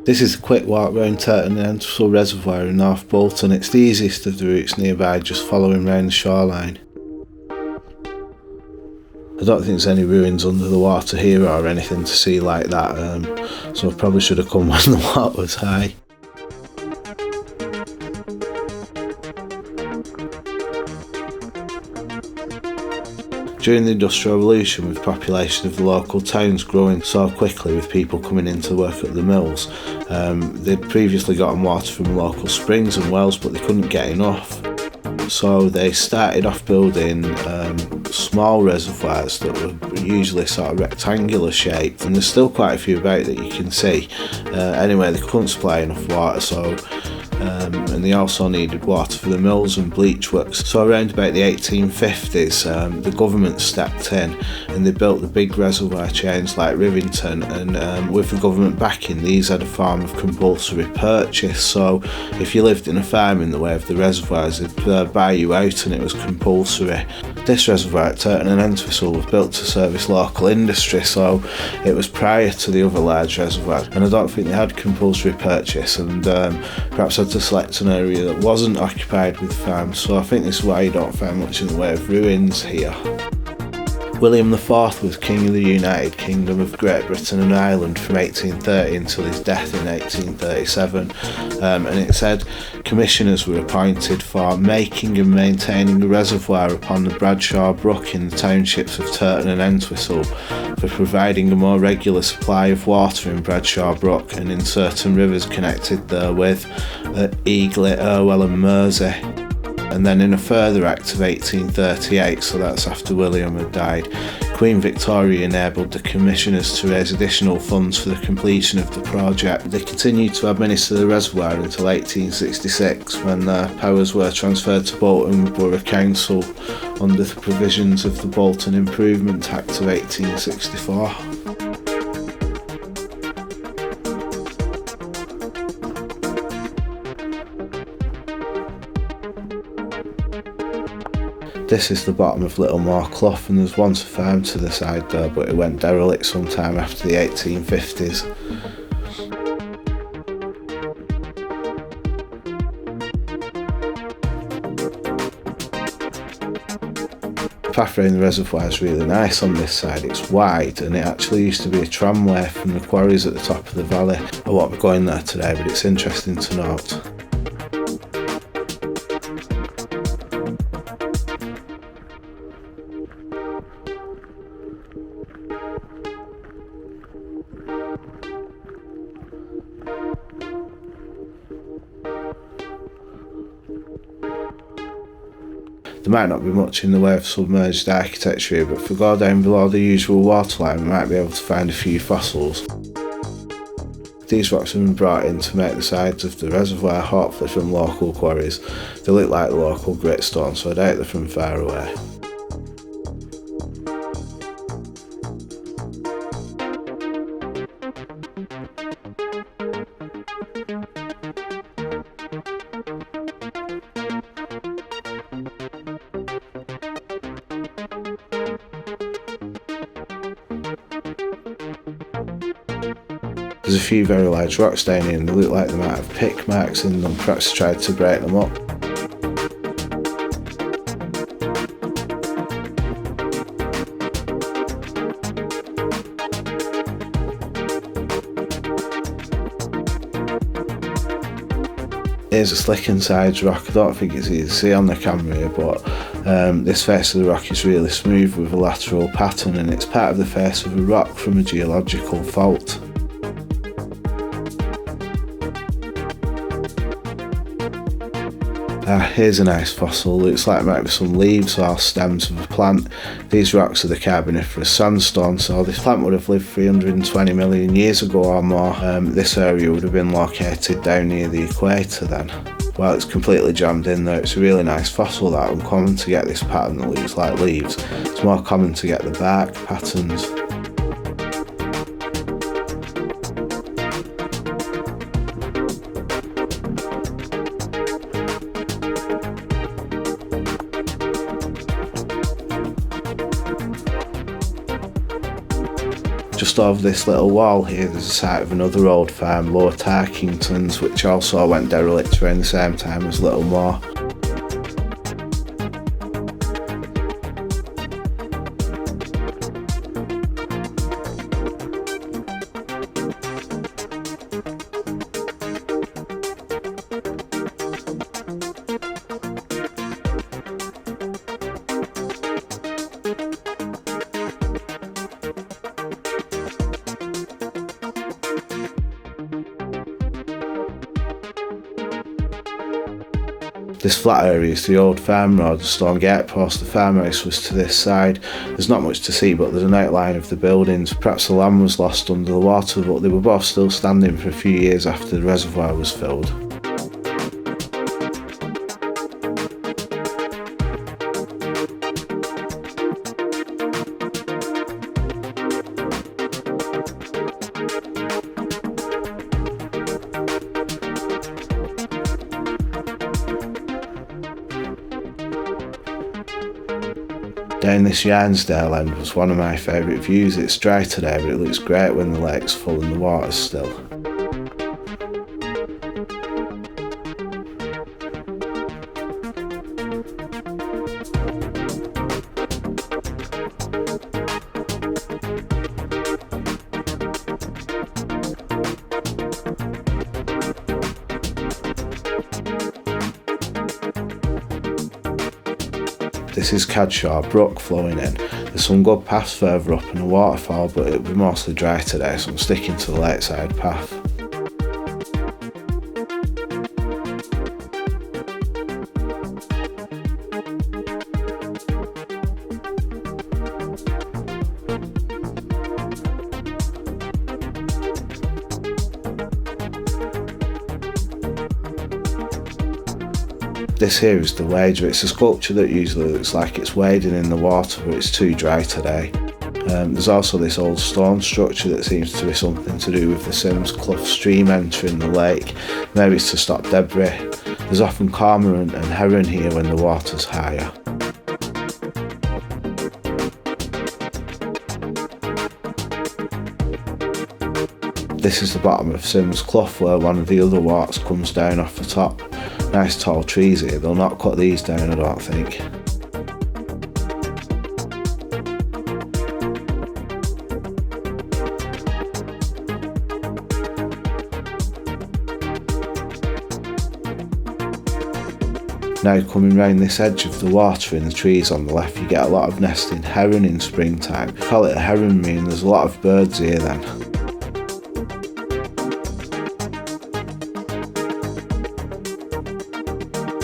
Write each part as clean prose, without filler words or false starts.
This is a quick walk round Turton and Entwistle Reservoir in North Bolton. It's the easiest of the routes nearby, just following round the shoreline. I don't think there's any ruins under the water here or anything to see like that, so I probably should have come when the water was high. During the Industrial Revolution, with the population of the local towns growing so quickly with people coming in to work at the mills, they'd previously gotten water from local springs and wells, but they couldn't get enough. So they started off building small reservoirs that were usually sort of rectangular shaped, and there's still quite a few about that you can see. Anyway, they couldn't supply enough water, so and they also needed water for the mills and bleach works. So around about the 1850s, the government stepped in and they built the big reservoir chains like Rivington, and with the government backing, these had a form of compulsory purchase. So if you lived in a farm in the way of the reservoirs, they'd buy you out and it was compulsory. This reservoir at Turton and Entwistle was built to service local industry, so it was prior to the other large reservoirs, and I don't think they had compulsory purchase, and perhaps had to select an area that wasn't occupied with farms, so I think this is why you don't find much in the way of ruins here. William IV was King of the United Kingdom of Great Britain and Ireland from 1830 until his death in 1837, and it said commissioners were appointed for making and maintaining a reservoir upon the Bradshaw Brook in the townships of Turton and Entwistle, for providing a more regular supply of water in Bradshaw Brook and in certain rivers connected therewith at Eaglet, Irwell and Mersey. And then in a further act of 1838, so that's after William had died, Queen Victoria enabled the commissioners to raise additional funds for the completion of the project. They continued to administer the reservoir until 1866, when their powers were transferred to Bolton Borough Council under the provisions of the Bolton Improvement Act of 1864. This is the bottom of Littlemore Clough, and there's once a farm to the side there, but it went derelict sometime after the 1850s. The path around the reservoir is really nice on this side. It's wide, and it actually used to be a tramway from the quarries at the top of the valley. I won't be going there today, but it's interesting to note. There might not be much in the way of submerged architecture here, but if we go down below the usual waterline, we might be able to find a few fossils. These rocks have been brought in to make the sides of the reservoir, hopefully from local quarries. They look like the local gritstone, so I doubt they're from far away. There's a few very large rocks down here and they look like they might have pick marks in them, perhaps tried to break them up. Here's a slick and sides rock. I don't think it's easy to see on the camera here, but this face of the rock is really smooth with a lateral pattern, and it's part of the face of a rock from a geological fault. Here's a nice fossil. Looks like it might be some leaves or stems of a plant. These rocks are the Carboniferous sandstone, so this plant would have lived 320 million years ago or more. This area would have been located down near the equator then. Well, it's completely jammed in there. It's a really nice fossil. That uncommon to get this pattern that looks like leaves. It's more common to get the bark patterns. Just Just over this little wall here there's a site of another old farm, Lower Tarkingtons, which also went derelict around the same time as Littlemore. This flat area is the old farm road, the stone gatepost. The farmhouse was to this side. There's not much to see, but there's an outline of the buildings. Perhaps the land was lost under the water, but they were both still standing for a few years after the reservoir was filled. Down this Yarnsdale end was one of my favourite views. It's dry today, but it looks great when the lake's full and the water's still. This is Cadshaw Brook flowing in. There's some good paths further up and a waterfall, but it'll be mostly dry today, so I'm sticking to the lakeside path. This here is the wader. It's a sculpture that usually looks like it's wading in the water, but it's too dry today. There's also this old stone structure that seems to be something to do with the Sims Clough stream entering the lake. Maybe it's to stop debris. There's often cormorant and heron here when the water's higher. This is the bottom of Sims Clough where one of the other walks comes down off the top. Nice tall trees here, they'll not cut these down I don't think. Now coming round this edge of the water in the trees on the left, you get a lot of nesting heron in springtime. We call it a heron mean, there's a lot of birds here then.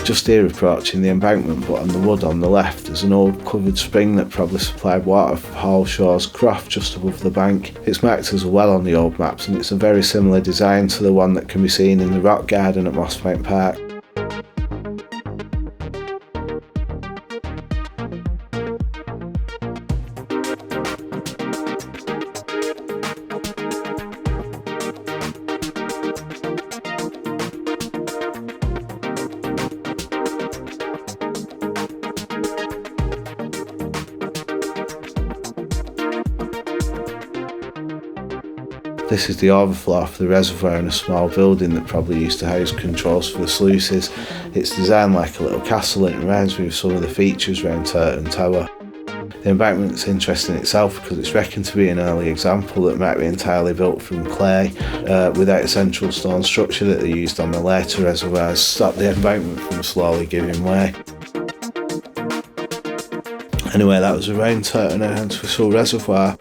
Just here approaching the embankment, but on the wood on the left there's an old covered spring that probably supplied water for Hall Shaw's Croft just above the bank. It's marked as a well on the old maps and it's a very similar design to the one that can be seen in the rock garden at Mossbank Park. This is the overflow for the reservoir in a small building that probably used to house controls for the sluices. It's designed like a little castle and it reminds me of some of the features around Turton Tower. The embankment's interesting itself because it's reckoned to be an early example that might be entirely built from clay without a central stone structure that they used on the later reservoirs, stop the embankment from slowly giving way. Anyway, that was around Turton and Entwistle Reservoir.